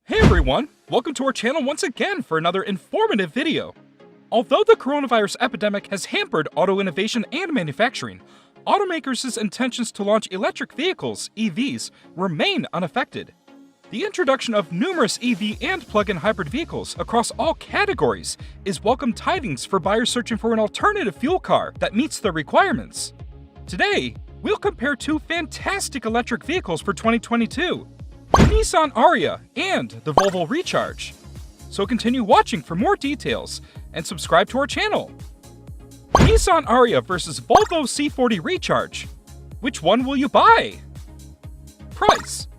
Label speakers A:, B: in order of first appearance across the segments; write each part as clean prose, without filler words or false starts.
A: Hey everyone, welcome to our channel once again for another informative video. Although the coronavirus epidemic has hampered auto innovation and manufacturing, automakers' intentions to launch electric vehicles, EVs, remain unaffected. The introduction of numerous EV and plug-in hybrid vehicles across all categories is welcome tidings for buyers searching for an alternative fuel car that meets their requirements. Today, we'll compare two fantastic electric vehicles for 2022. The Nissan Ariya and the Volvo Recharge. So continue watching for more details and subscribe to our channel. Nissan Ariya versus Volvo C40 Recharge. Which one will you buy? Price.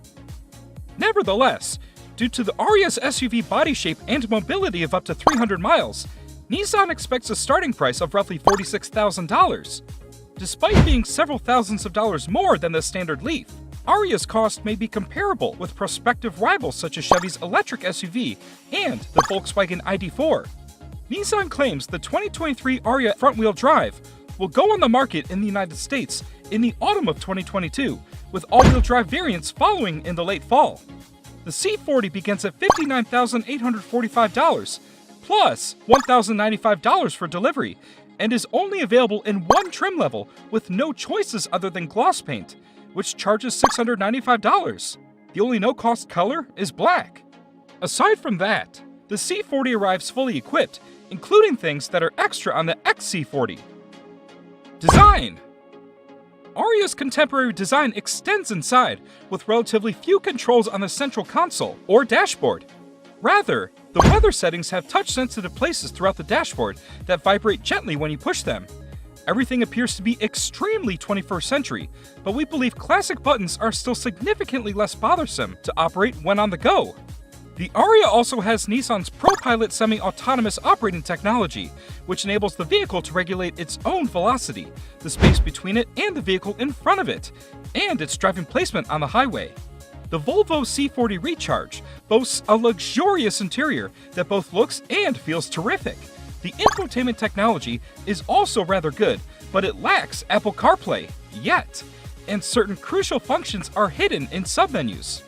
A: Nevertheless, due to the Ariya's SUV body shape and mobility of up to 300 miles, Nissan expects a starting price of roughly $46,000. Despite being several thousands of dollars more than the standard Leaf, Ariya's cost may be comparable with prospective rivals such as Chevy's electric SUV and the Volkswagen ID.4. Nissan claims the 2023 Ariya front-wheel drive will go on the market in the United States in the autumn of 2022, with all-wheel drive variants following in the late fall. The C40 begins at $59,845 plus $1,095 for delivery and is only available in one trim level with no choices other than gloss paint, which charges $695. The only no-cost color is black. Aside from that, the C40 arrives fully equipped, including things that are extra on the XC40. Design. Ariya's contemporary design extends inside, with relatively few controls on the central console or dashboard. Rather, the weather settings have touch-sensitive places throughout the dashboard that vibrate gently when you push them. Everything appears to be extremely 21st century, but we believe classic buttons are still significantly less bothersome to operate when on the go. The Ariya also has Nissan's ProPilot semi-autonomous operating technology, which enables the vehicle to regulate its own velocity, the space between it and the vehicle in front of it, and its driving placement on the highway. The Volvo C40 Recharge boasts a luxurious interior that both looks and feels terrific. The infotainment technology is also rather good, but it lacks Apple CarPlay, yet, and certain crucial functions are hidden in submenus.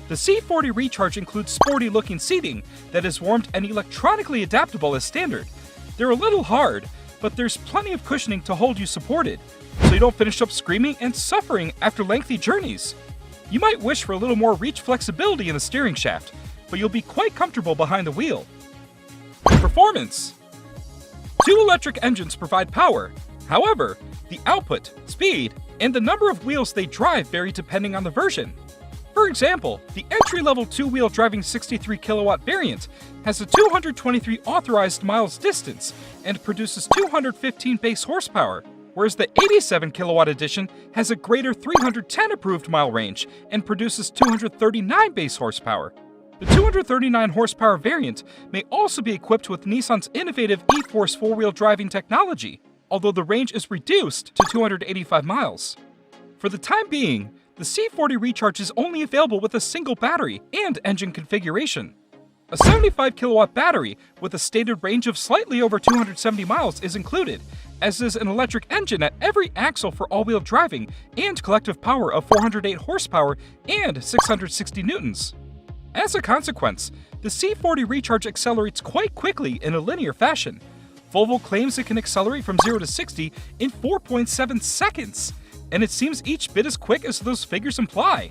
A: The C40 Recharge includes sporty-looking seating that is warmed and electronically adaptable as standard. They're a little hard, but there's plenty of cushioning to hold you supported, so you don't finish up screaming and suffering after lengthy journeys. You might wish for a little more reach flexibility in the steering shaft, but you'll be quite comfortable behind the wheel. Performance. Two electric engines provide power. However, the output, speed, and the number of wheels they drive vary depending on the version. For example, the entry-level two-wheel driving 63 kilowatt variant has a 223 authorized miles distance and produces 215 base horsepower, whereas the 87 kilowatt edition has a greater 310 approved mile range and produces 239 base horsepower. The 239 horsepower variant may also be equipped with Nissan's innovative e-Force four-wheel driving technology, although the range is reduced to 285 miles. For the time being, the C40 Recharge is only available with a single battery and engine configuration. A 75 kilowatt battery with a stated range of slightly over 270 miles is included, as is an electric engine at every axle for all-wheel driving and collective power of 408 horsepower and 660 newtons. As a consequence, the C40 Recharge accelerates quite quickly in a linear fashion. Volvo claims it can accelerate from 0 to 60 in 4.7 seconds, and it seems each bit as quick as those figures imply.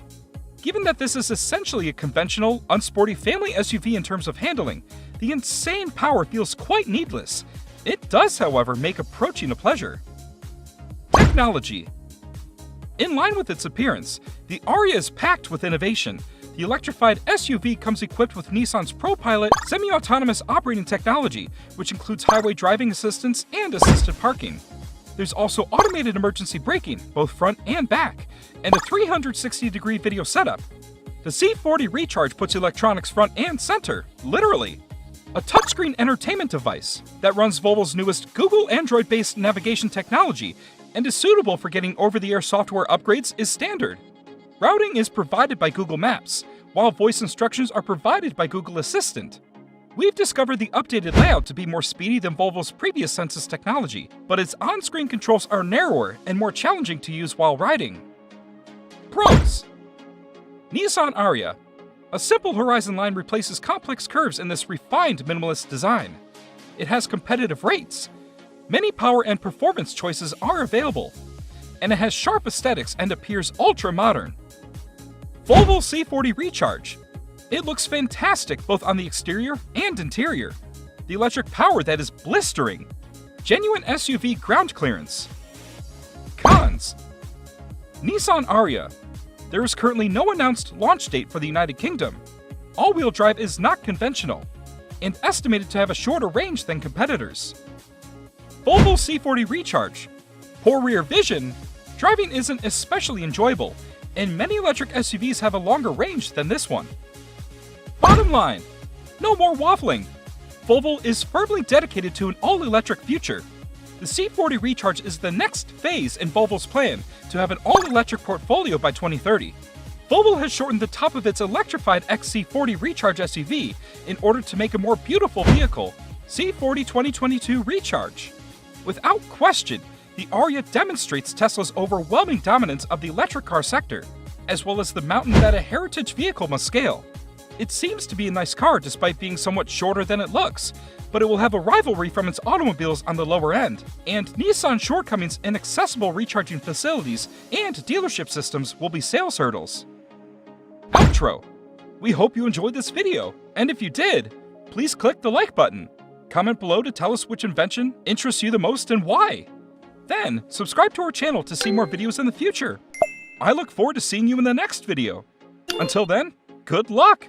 A: Given that this is essentially a conventional, unsporty family SUV in terms of handling, the insane power feels quite needless. It does, however, make approaching a pleasure. Technology. In line with its appearance, the Ariya is packed with innovation. The electrified SUV comes equipped with Nissan's ProPilot semi-autonomous operating technology, which includes highway driving assistance and assisted parking. There's also automated emergency braking, both front and back, and a 360-degree video setup. The C40 Recharge puts electronics front and center, literally. A touchscreen entertainment device that runs Volvo's newest Google Android-based navigation technology and is suitable for getting over-the-air software upgrades is standard. Routing is provided by Google Maps, while voice instructions are provided by Google Assistant. We've discovered the updated layout to be more speedy than Volvo's previous Sensus technology, but its on-screen controls are narrower and more challenging to use while riding. Pros. Nissan Ariya. A simple horizon line replaces complex curves in this refined minimalist design. It has competitive rates. Many power and performance choices are available. And it has sharp aesthetics and appears ultra-modern. Volvo C40 Recharge. It looks fantastic both on the exterior and interior. The electric power that is blistering. Genuine SUV ground clearance. Cons. Nissan Ariya. There is currently no announced launch date for the United Kingdom. All-wheel drive is not conventional, and estimated to have a shorter range than competitors. Volvo C40 Recharge. Poor rear vision. Driving isn't especially enjoyable, and many electric SUVs have a longer range than this one. Bottom line, no more waffling. Volvo is firmly dedicated to an all-electric future. The C40 Recharge is the next phase in Volvo's plan to have an all-electric portfolio by 2030. Volvo has shortened the top of its electrified XC40 Recharge SUV in order to make a more beautiful vehicle, C40 2022 Recharge. Without question, the Ariya demonstrates Tesla's overwhelming dominance of the electric car sector, as well as the mountain that a heritage vehicle must scale. It seems to be a nice car despite being somewhat shorter than it looks, but it will have a rivalry from its automobiles on the lower end, and Nissan's shortcomings in accessible recharging facilities and dealership systems will be sales hurdles. Outro. We hope you enjoyed this video, and if you did, please click the like button. Comment below to tell us which invention interests you the most and why. Then, subscribe to our channel to see more videos in the future. I look forward to seeing you in the next video. Until then, good luck!